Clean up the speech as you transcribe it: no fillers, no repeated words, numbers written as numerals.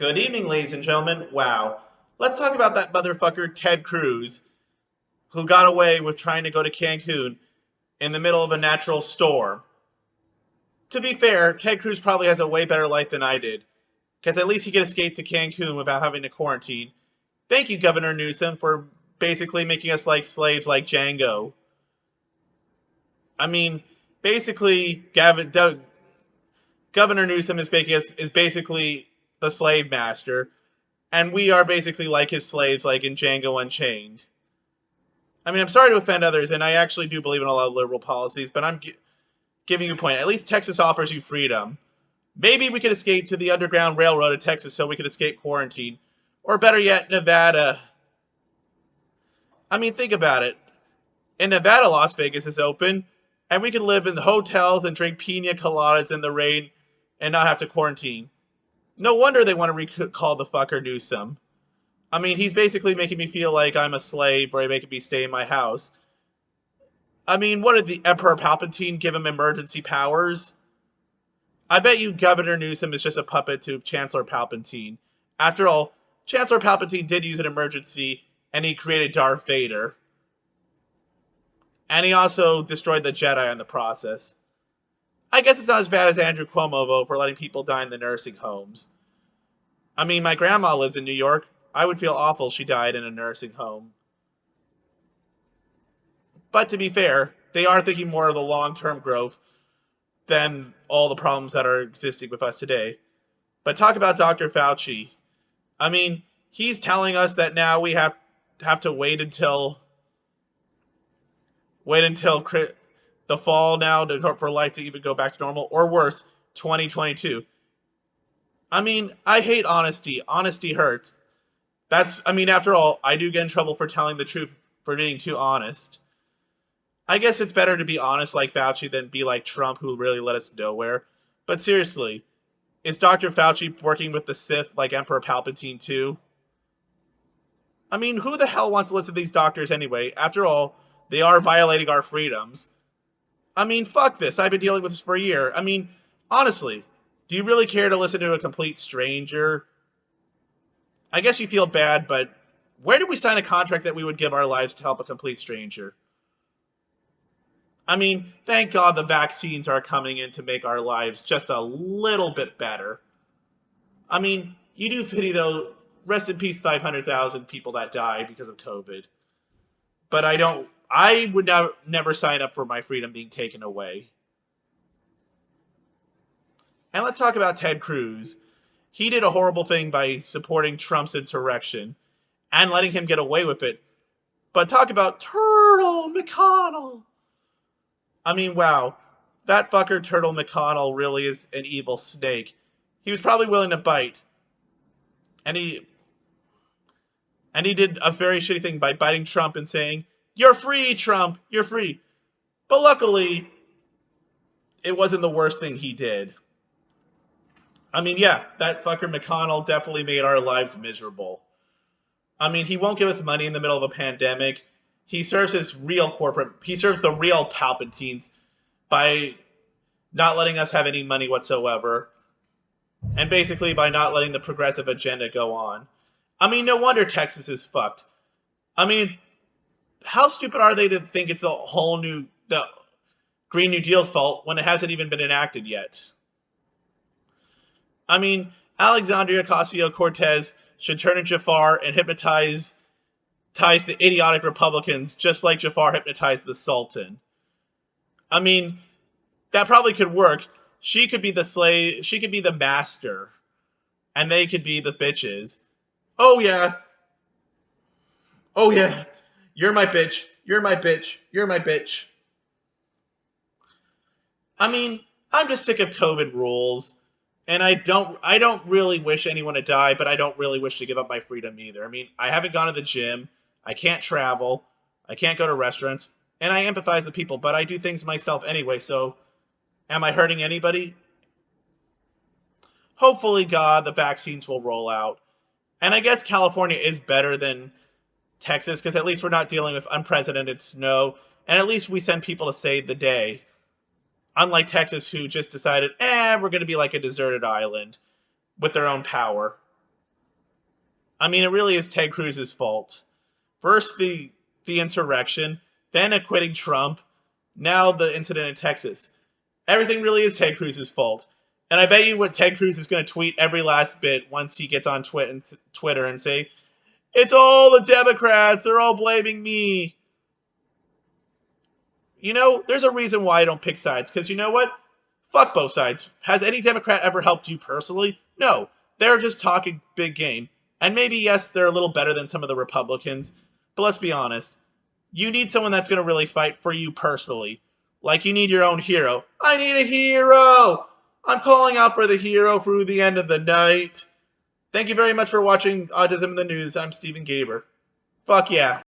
Good evening, ladies and gentlemen. Wow. Let's talk about that motherfucker Ted Cruz, who got away with trying to go to Cancun in the middle of a natural storm. To be fair, Ted Cruz probably has a way better life than I did, because at least he could escape to Cancun without having to quarantine. Thank you, Governor Newsom, for basically making us like slaves like Django. I mean, basically, Governor Newsom is basically the slave master, and we are basically like his slaves, like in Django Unchained. I mean, I'm sorry to offend others, and I actually do believe in a lot of liberal policies, but I'm giving you a point. At least Texas offers you freedom. Maybe we could escape to the Underground Railroad of Texas so we could escape quarantine. Or better yet, Nevada. I mean, think about it. In Nevada, Las Vegas is open, and we can live in the hotels and drink pina coladas in the rain and not have to quarantine. No wonder they want to recall the fucker Newsom. I mean, he's basically making me feel like I'm a slave or making me stay in my house. I mean, what did the Emperor Palpatine give him emergency powers? I bet you Governor Newsom is just a puppet to Chancellor Palpatine. After all, Chancellor Palpatine did use an emergency, and he created Darth Vader. And he also destroyed the Jedi in the process. I guess it's not as bad as Andrew Cuomo, though, for letting people die in the nursing homes. I mean, my grandma lives in New York. I would feel awful if she died in a nursing home. But to be fair, they are thinking more of the long-term growth than all the problems that are existing with us today. But talk about Dr. Fauci. I mean, he's telling us that now we have to wait until the fall now for life to even go back to normal, or worse, 2022. I mean, I hate honesty. Honesty hurts. After all, I do get in trouble for telling the truth, for being too honest. I guess it's better to be honest like Fauci than be like Trump, who really led us nowhere. But seriously, is Dr. Fauci working with the Sith like Emperor Palpatine too? I mean, who the hell wants to listen to these doctors anyway? After all, they are violating our freedoms. I mean, fuck this. I've been dealing with this for a year. I mean, honestly, do you really care to listen to a complete stranger? I guess you feel bad, but where did we sign a contract that we would give our lives to help a complete stranger? I mean, thank God the vaccines are coming in to make our lives just a little bit better. I mean, you do pity, though. Rest in peace, 500,000 people that died because of COVID. But I would never sign up for my freedom being taken away. And let's talk about Ted Cruz. He did a horrible thing by supporting Trump's insurrection and letting him get away with it. But talk about Turtle McConnell. I mean, wow. That fucker Turtle McConnell really is an evil snake. He was probably willing to bite. And he did a very shitty thing by biting Trump and saying, "You're free, Trump, you're free." But luckily, it wasn't the worst thing he did. I mean, yeah, that fucker McConnell definitely made our lives miserable. I mean, he won't give us money in the middle of a pandemic. He serves the real Palpatines by not letting us have any money whatsoever. And basically by not letting the progressive agenda go on. I mean, no wonder Texas is fucked. I mean, how stupid are they to think it's the Green New Deal's fault when it hasn't even been enacted yet? I mean, Alexandria Ocasio-Cortez should turn into Jafar and hypnotize the idiotic Republicans just like Jafar hypnotized the Sultan. I mean, that probably could work. She could be the slave, she could be the master, and they could be the bitches. Oh yeah. Oh yeah. You're my bitch. You're my bitch. You're my bitch. I mean, I'm just sick of COVID rules. And I don't really wish anyone to die, but I don't really wish to give up my freedom either. I mean, I haven't gone to the gym, I can't travel, I can't go to restaurants, and I empathize with people, but I do things myself anyway, so am I hurting anybody? Hopefully, God, the vaccines will roll out. And I guess California is better than Texas, because at least we're not dealing with unprecedented snow, and at least we send people to save the day. Unlike Texas, who just decided, we're going to be like a deserted island with their own power. I mean, it really is Ted Cruz's fault. First, the insurrection, then acquitting Trump, now the incident in Texas. Everything really is Ted Cruz's fault. And I bet you what Ted Cruz is going to tweet every last bit once he gets on Twitter and say, it's all the Democrats, they're all blaming me. You know, there's a reason why I don't pick sides, because you know what? Fuck both sides. Has any Democrat ever helped you personally? No. They're just talking big game. And maybe, yes, they're a little better than some of the Republicans, but let's be honest. You need someone that's going to really fight for you personally. Like you need your own hero. I need a hero! I'm calling out for the hero through the end of the night. Thank you very much for watching Autism in the News. I'm Stephen Gaber. Fuck yeah.